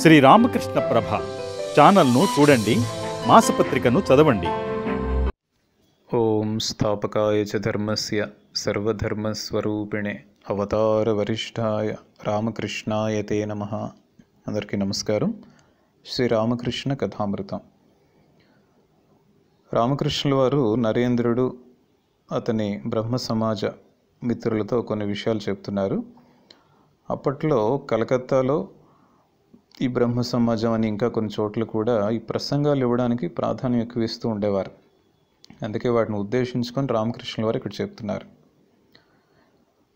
శ్రీ రామకృష్ణ ప్రభ ఛానల్ను చూడండి, మాసపత్రికను చదవండి. ఓం స్థాపకాయ చ ధర్మస్య సర్వధర్మస్వరూపిణే అవతారవరిష్ఠాయ రామకృష్ణాయ తే నమః. అందరికీ నమస్కారం. శ్రీ రామకృష్ణ కథామృతం. రామకృష్ణుల వారు నరేంద్రుడు అతని బ్రహ్మ సమాజ మిత్రులతో కొన్ని విషయాలు చెప్తున్నారు. అప్పట్లో కలకత్తాలో ఈ బ్రహ్మ సమాజం అని ఇంకా కొన్ని చోట్ల కూడా ఈ ప్రసంగాలు ఇవ్వడానికి ప్రాధాన్యం ఎక్కువ ఇస్తూ ఉండేవారు. అందుకే వాటిని ఉద్దేశించుకొని రామకృష్ణుల వారు ఇక్కడ చెప్తున్నారు.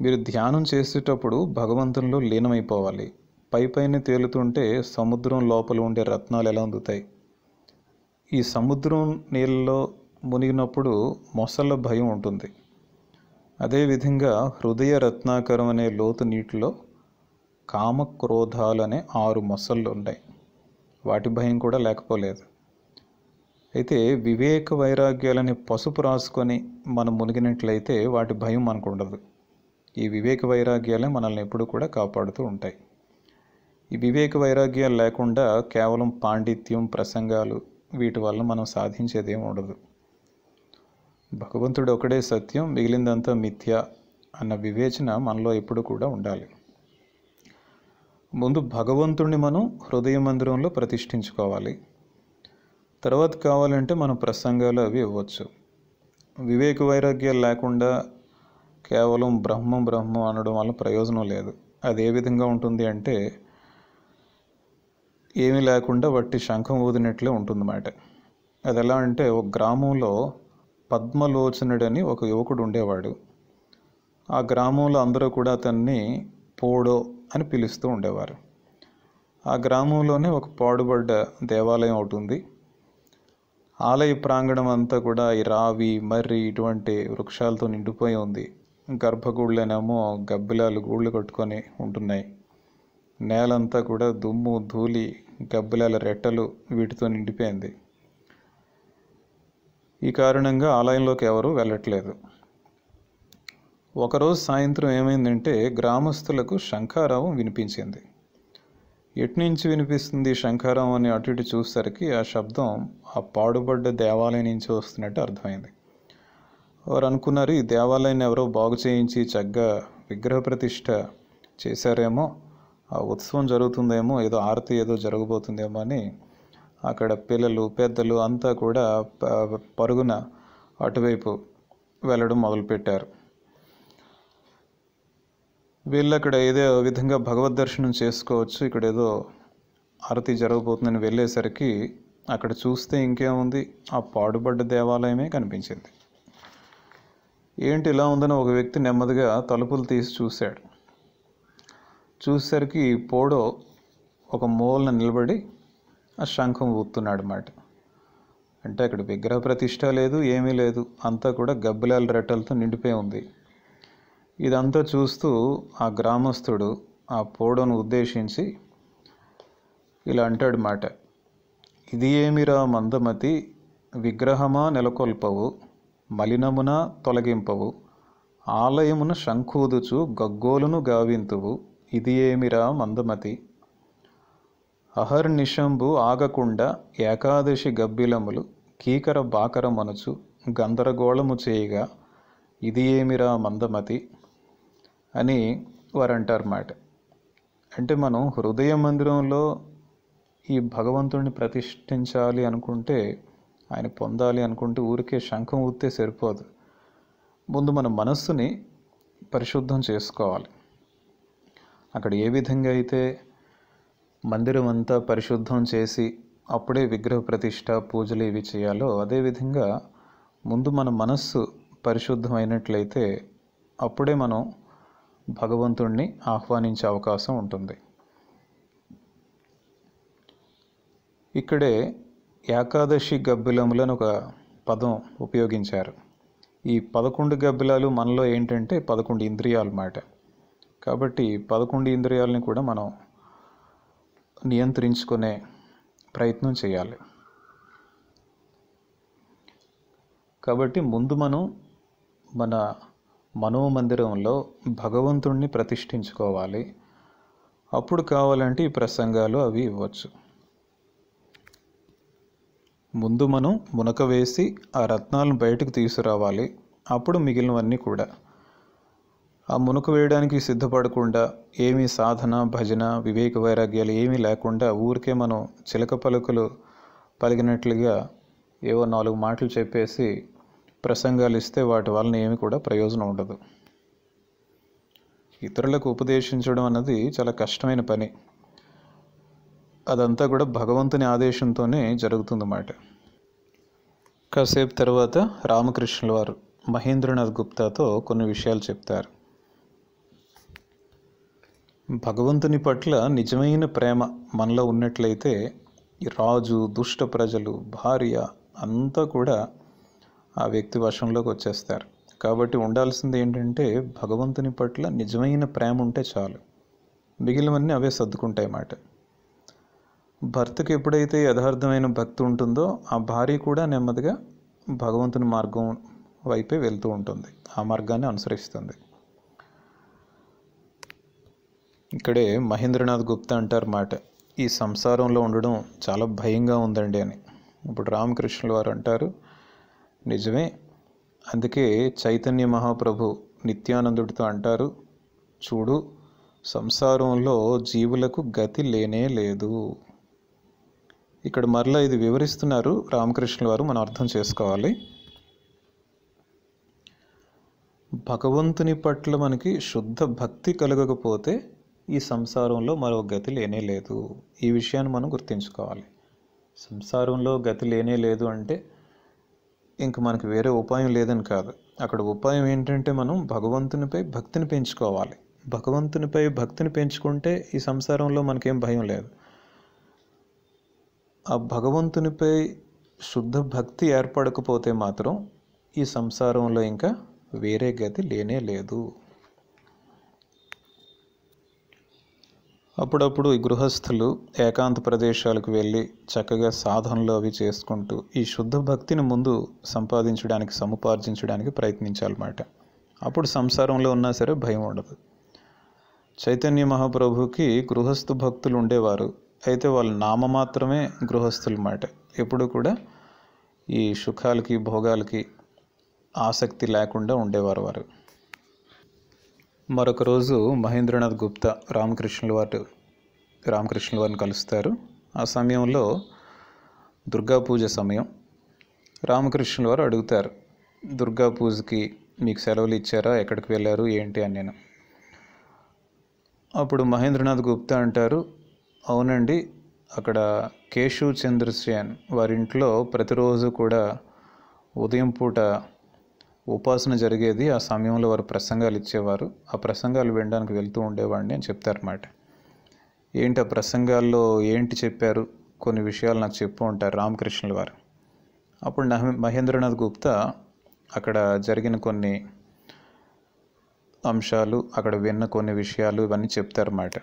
మీరు ధ్యానం చేసేటప్పుడు భగవంతునిలో లీనమైపోవాలి. పైపైన తేలుతుంటే సముద్రం లోపల ఉండే రత్నాలు ఎలా అందుతాయి? ఈ సముద్రం నీళ్ళలో మునిగినప్పుడు మొసళ్ళ భయం ఉంటుంది. అదేవిధంగా హృదయ రత్నాకరం అనే లోతు నీటిలో కామక్రోధాలనే 6 మొసళ్ళు ఉన్నాయి. వాటి భయం కూడా లేకపోలేదు. అయితే వివేక వైరాగ్యాలని పసుపు రాసుకొని మనం మునిగినట్లయితే వాటి భయం మనకు ఉండదు. ఈ వివేక వైరాగ్యాలే మనల్ని ఎప్పుడు కూడా కాపాడుతూ ఉంటాయి. ఈ వివేక వైరాగ్యాలు లేకుండా కేవలం పాండిత్యం, ప్రసంగాలు వీటి వల్ల మనం సాధించేది ఏమి ఉండదు. భగవంతుడు ఒకడే సత్యం, మిగిలిందంతా మిథ్య అన్న వివేచన మనలో ఎప్పుడు కూడా ఉండాలి. ముందు భగవంతుడిని మనం హృదయ మందిరంలో ప్రతిష్ఠించుకోవాలి. తర్వాత కావాలంటే మనం ప్రసంగాలు అవి ఇవ్వచ్చు. వివేక వైరాగ్యాలు లేకుండా కేవలం బ్రహ్మం బ్రహ్మం అనడం వల్ల ప్రయోజనం లేదు. అది ఏ విధంగా ఉంటుంది అంటే ఏమీ లేకుండా వట్టి శంఖం ఊదినట్లే ఉంటుందన్నమాట. అది ఎలా అంటే ఒక గ్రామంలో పద్మలోచనుడని ఒక యువకుడు ఉండేవాడు. ఆ గ్రామంలో అందరూ కూడా అతన్ని పోడో అని పిలుస్తూ ఉండేవారు. ఆ గ్రామంలోనే ఒక పాడుబడ్డ దేవాలయం ఒకటి ఉంది. ఆలయ ప్రాంగణం అంతా కూడా ఈ రావి, మర్రి ఇటువంటి వృక్షాలతో నిండిపోయి ఉంది. గర్భగుళ్ళనేమో గబ్బిలాలు గూళ్ళు కట్టుకొని ఉంటున్నాయి. నేలంతా కూడా దుమ్ము, ధూళి, గబ్బిలాల రెట్టలు వీటితో నిండిపోయింది. ఈ కారణంగా ఆలయంలోకి ఎవరూ వెళ్ళట్లేదు. ఒకరోజు సాయంత్రం ఏమైందంటే గ్రామస్తులకు శంఖారావం వినిపించింది. ఎట్నుంచి వినిపిస్తుంది శంఖారావం అని అటు ఇటు చూసేసరికి ఆ శబ్దం ఆ పాడుబడ్డ దేవాలయం నుంచి వస్తున్నట్టు అర్థమైంది. వారు అనుకున్నారు, ఈ దేవాలయాన్ని ఎవరో బాగు చేయించి చక్కగా విగ్రహ ప్రతిష్ఠ చేశారేమో, ఆ ఉత్సవం జరుగుతుందేమో, ఏదో ఆరతి ఏదో జరగబోతుందేమో అని అక్కడ పిల్లలు, పెద్దలు అంతా కూడా పరుగున అటువైపు వెళ్ళడం మొదలుపెట్టారు. వీళ్ళు అక్కడ ఏదో విధంగా భగవద్ దర్శనం చేసుకోవచ్చు, ఇక్కడ ఏదో ఆరతి జరగబోతుందని వెళ్ళేసరికి అక్కడ చూస్తే ఇంకేముంది, ఆ పాడుబడ్డ దేవాలయమే కనిపించింది. ఏంటి ఇలా ఉందని ఒక వ్యక్తి నెమ్మదిగా తలుపులు తీసి చూశాడు. చూసేసరికి పోడో ఒక మూలన నిలబడి ఆ శంఖం ఊతున్నాడు అన్నమాట. అంటే అక్కడ విగ్రహ ప్రతిష్ట లేదు, ఏమీ లేదు, అంతా కూడా గబ్బిలాల రెట్టలతో నిండిపోయి ఉంది. ఇదంతా చూస్తూ ఆ గ్రామస్తుడు ఆ పోడోను ఉద్దేశించి ఇలా అంటాడు మాట, ఇది ఏమిరా మందమతి, విగ్రహమా నెలకొల్పవు, మలినమున తొలగింపవు, ఆలయమున శంఖూదుచు గగ్గోలును గావింతువు, ఇది ఏమిరా మందమతి, అహర్నిశంబు ఆగకుండా ఏకాదశి గబ్బిలములు కీకర బాకర మనుచు గందరగోళము చేయగా, ఇది ఏమిరా మందమతి అని వారు అంటారన్నమాట. అంటే మనం హృదయ మందిరంలో ఈ భగవంతుడిని ప్రతిష్ఠించాలి అనుకుంటే, ఆయన పొందాలి అనుకుంటే ఊరికే శంఖం ఊస్తే సరిపోదు. ముందు మన మనస్సుని పరిశుద్ధం చేసుకోవాలి. అక్కడ ఏ విధంగా అయితే మందిరం అంతా పరిశుద్ధం చేసి అప్పుడే విగ్రహ ప్రతిష్ఠ, పూజలు ఇవి చేయాలో అదేవిధంగా ముందు మన మనస్సు పరిశుద్ధమైనట్లయితే అప్పుడే మనం భగవంతుణ్ణి ఆహ్వానించే అవకాశం ఉంటుంది. ఇక్కడే ఏకాదశి గబ్బిలములను ఒక పదం ఉపయోగించారు. ఈ 11 గబ్బిలాలు మనలో ఏంటంటే 11 ఇంద్రియాలు అన్నమాట. కాబట్టి 11 ఇంద్రియాలని కూడా మనం నియంత్రించుకునే ప్రయత్నం చేయాలి. కాబట్టి ముందు మనం మన మనోమందిరంలో భగవంతుణ్ణి ప్రతిష్ఠించుకోవాలి. అప్పుడు కావాలంటే ఈ ప్రసంగాలు అవి ఇవ్వచ్చు. ముందు మనం మునక వేసి ఆ రత్నాలను బయటకు తీసుకురావాలి. అప్పుడు మిగిలినవన్నీ కూడా. ఆ మునక వేయడానికి సిద్ధపడకుండా ఏమీ సాధన, భజన, వివేక వైరాగ్యాలు ఏమీ లేకుండా ఊరికే మనం చిలక పలుకులు పలికినట్లుగా ఏవో 4 మాటలు చెప్పేసి ప్రసంగాలు ఇస్తే వాటి వలన ఏమి కూడా ప్రయోజనం ఉండదు. ఇతరులకు ఉపదేశించడం అన్నది చాలా కష్టమైన పని. అదంతా కూడా భగవంతుని ఆదేశంతోనే జరుగుతుందన్నమాట. కాసేపు తర్వాత రామకృష్ణుల వారు మహేంద్రనాథ్ గుప్తాతో కొన్ని విషయాలు చెప్తారు. భగవంతుని పట్ల నిజమైన ప్రేమ మనలో ఉన్నట్లయితే ఈ రాజు, దుష్ట ప్రజలు, భార్య అంతా కూడా ఆ వ్యక్తి వశంలోకి వచ్చేస్తారు. కాబట్టి ఉండాల్సింది ఏంటంటే భగవంతుని పట్ల నిజమైన ప్రేమ ఉంటే చాలు, మిగిలినవన్నీ అవే సర్దుకుంటాయి అన్నమాట. భర్తకి ఎప్పుడైతే యథార్థమైన భక్తి ఉంటుందో ఆ భార్య కూడా నెమ్మదిగా భగవంతుని మార్గం వైపే వెళ్తూ ఉంటుంది, ఆ మార్గాన్ని అనుసరిస్తుంది. ఇక్కడే మహేంద్రనాథ్ గుప్తా అంటారు మాట, ఈ సంసారంలో ఉండడం చాలా భయంగా ఉందండి అని. ఇప్పుడు రామకృష్ణుల వారు అంటారు, నిజమే. అందుకే చైతన్య మహాప్రభు నిత్యానందుడితో అంటారు, చూడు సంసారంలో జీవులకు గతి లేనే లేదు. ఇక్కడ మరలా ఇది వివరిస్తున్నారు రామకృష్ణుల వారు, మనం అర్థం చేసుకోవాలి. భగవంతుని పట్ల మనకి శుద్ధ భక్తి కలగకపోతే ఈ సంసారంలో మరో గతి లేనే లేదు. ఈ విషయాన్ని మనం గుర్తుంచుకోవాలి. సంసారంలో గతి లేనే లేదు అంటే ఇంక మనకి వేరే ఉపాయం లేదని కాదు. అక్కడ ఉపాయం ఏంటంటే మనం భగవంతునిపై భక్తిని పెంచుకోవాలి. భగవంతునిపై భక్తిని పెంచుకుంటే ఈ సంసారంలో మనకేం భయం లేదు. ఆ భగవంతునిపై శుద్ధ భక్తి ఏర్పడకపోతే మాత్రం ఈ సంసారంలో ఇంకా వేరే గతి లేనే లేదు. అప్పుడప్పుడు ఈ గృహస్థులు ఏకాంత ప్రదేశాలకు వెళ్ళి చక్కగా సాధనలు అవి చేసుకుంటూ ఈ శుద్ధ భక్తిని ముందు సముపార్జించడానికి ప్రయత్నించాలన్నమాట. అప్పుడు సంసారంలో ఉన్నా సరే భయం ఉండదు. చైతన్య మహాప్రభుకి గృహస్థు భక్తులు ఉండేవారు. అయితే వాళ్ళ నామ మాత్రమే గృహస్థులు మాట. ఎప్పుడు కూడా ఈ సుఖాలకి, భోగాలకి ఆసక్తి లేకుండా ఉండేవారు వారు. మరొక రోజు మహేంద్రనాథ్ గుప్తా రామకృష్ణుల వారిని కలుస్తారు. ఆ సమయంలో దుర్గా పూజ సమయం. రామకృష్ణుల వారు అడుగుతారు, దుర్గా పూజకి మీకు సెలవులు ఇచ్చారా, ఎక్కడికి వెళ్ళారు ఏంటి అని. నేను అప్పుడు మహేంద్రనాథ్ గుప్తా అంటారు, అవునండి, అక్కడ కేశవ్ చంద్రసేన్ వారింట్లో ప్రతిరోజు కూడా ఉదయం పూట ఉపాసన జరిగేది. ఆ సమయంలో వారు ప్రసంగాలు ఇచ్చేవారు. ఆ ప్రసంగాలు వినడానికి వెళ్తూ ఉండేవాడిని అని చెప్తారన్నమాట. ఏంటి ఆ ప్రసంగాల్లో ఏంటి చెప్పారు, కొన్ని విషయాలు నాకు చెప్పు ఉంటారు రామకృష్ణుల వారు. అప్పుడు మహేంద్రనాథ్ గుప్తా అక్కడ జరిగిన కొన్ని అంశాలు, అక్కడ విన్న కొన్ని విషయాలు ఇవన్నీ చెప్తారన్నమాట.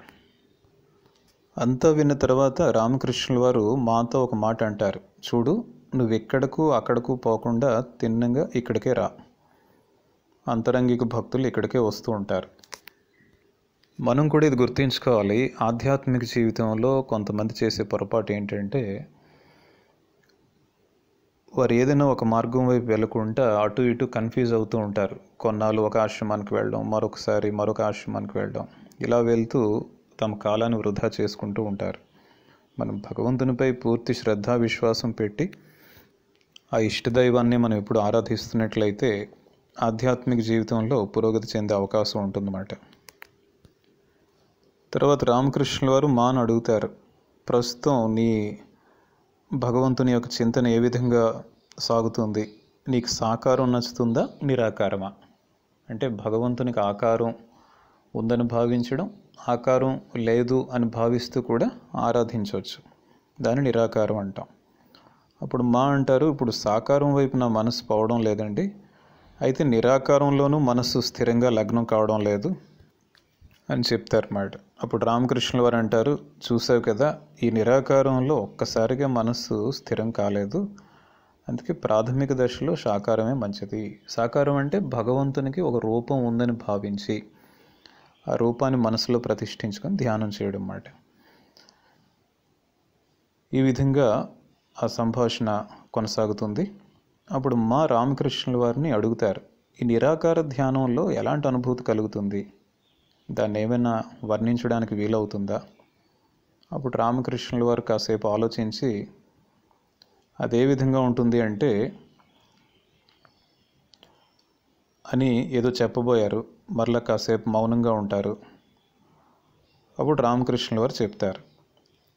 అంతా విన్న తర్వాత రామకృష్ణుల వారు మాతో ఒక మాట అంటారు, చూడు నువ్వు ఎక్కడకు అక్కడకు పోకుండా తిన్నగా ఇక్కడికే రా. అంతరంగిక భక్తులు ఇక్కడికే వస్తూ ఉంటారు. మనం కూడా ఇది గుర్తుంచుకోవాలి. ఆధ్యాత్మిక జీవితంలో కొంతమంది చేసే పొరపాటు ఏంటంటే వారు ఏదైనా ఒక మార్గం వైపు వెళ్ళకుండా అటు ఇటు కన్ఫ్యూజ్ అవుతూ ఉంటారు. కొన్నాళ్ళు ఒక ఆశ్రమానికి వెళ్ళడం, మరొకసారి మరొక ఆశ్రమానికి వెళ్ళడం, ఇలా వెళ్తూ తమ కాలాన్ని వృధా చేసుకుంటూ ఉంటారు. మనం భగవంతునిపై పూర్తి శ్రద్ధ విశ్వాసం పెట్టి ఆ ఇష్టదైవాన్ని మనం ఎప్పుడు ఆరాధిస్తున్నట్లయితే ఆధ్యాత్మిక జీవితంలో పురోగతి చెందే అవకాశం ఉంటుందన్నమాట. తర్వాత రామకృష్ణుల వారు మాను అడుగుతారు, ప్రస్తుతం నీ భగవంతుని యొక్క చింతన ఏ విధంగా సాగుతుంది, నీకు సాకారం నచ్చుతుందా నిరాకారమా? అంటే భగవంతునికి ఆకారం ఉందని భావించడం, ఆకారం లేదు అని భావిస్తూ కూడా ఆరాధించవచ్చు, దాన్ని నిరాకారం అంటాం. అప్పుడు అంటారు, ఇప్పుడు సాకారం వైపు నా మనసు పోవడం లేదండి, అయితే నిరాకారంలోనూ మనస్సు స్థిరంగా లగ్నం కావడం లేదు అని చెప్తారన్నమాట. అప్పుడు రామకృష్ణుల వారు అంటారు, చూసావు కదా, ఈ నిరాకారంలో ఒక్కసారిగా మనస్సు స్థిరం కాలేదు, అందుకే ప్రాథమిక దశలో సాకారమే మంచిది. సాకారం అంటే భగవంతునికి ఒక రూపం ఉందని భావించి ఆ రూపాన్ని మనసులో ప్రతిష్ఠించుకొని ధ్యానం చేయడం అన్నమాట. ఈ విధంగా ఆ సంభాషణ కొనసాగుతుంది. అప్పుడు మా రామకృష్ణుల వారిని అడుగుతారు, ఈ నిరాకార ధ్యానంలో ఎలాంటి అనుభూతి కలుగుతుంది, దాన్ని ఏమైనా వర్ణించడానికి వీలవుతుందా? అప్పుడు రామకృష్ణుల వారు కాసేపు ఆలోచించి, అదే విధంగా ఉంటుంది అంటే అని ఏదో చెప్పబోయారు. మరలా కాసేపు మౌనంగా ఉంటారు. అప్పుడు రామకృష్ణుల వారు చెప్తారు,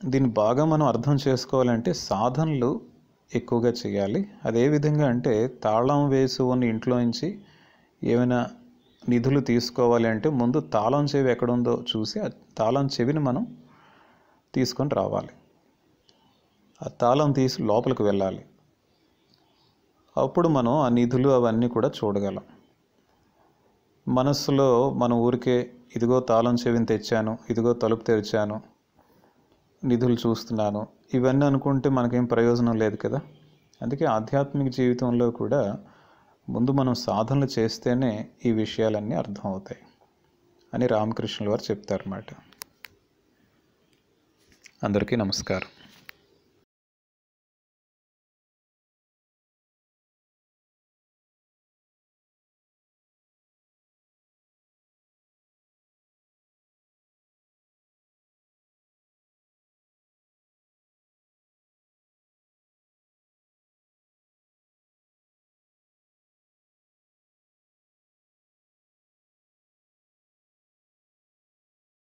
దీన్ని బాగా మనం అర్థం చేసుకోవాలంటే సాధనలు ఎక్కువగా చేయాలి. అదే విధంగా అంటే తాళం వేసి ఉన్న ఇంట్లో నుంచి ఏమైనా నిధులు తీసుకోవాలి అంటే ముందు తాళం చెవి ఎక్కడుందో చూసి ఆ తాళం చెవిని మనం తీసుకొని రావాలి. ఆ తాళం తీసి లోపలికి వెళ్ళాలి. అప్పుడు మనం ఆ నిధులు అవన్నీ కూడా చూడగలం. మనస్సులో మనం ఊరికే ఇదిగో తాళం చెవిని తెచ్చాను, ఇదిగో తలుపు తెరిచాను, నిధులు చూస్తున్నాను, ఇవన్నీ అనుకుంటే మనకేం ప్రయోజనం లేదు కదా. అందుకే ఆధ్యాత్మిక జీవితంలో కూడా ముందు మనం సాధనలు చేస్తేనే ఈ విషయాలన్నీ అర్థమవుతాయి అని రామకృష్ణుల వారు చెప్తారన్నమాట. అందరికీ నమస్కారం.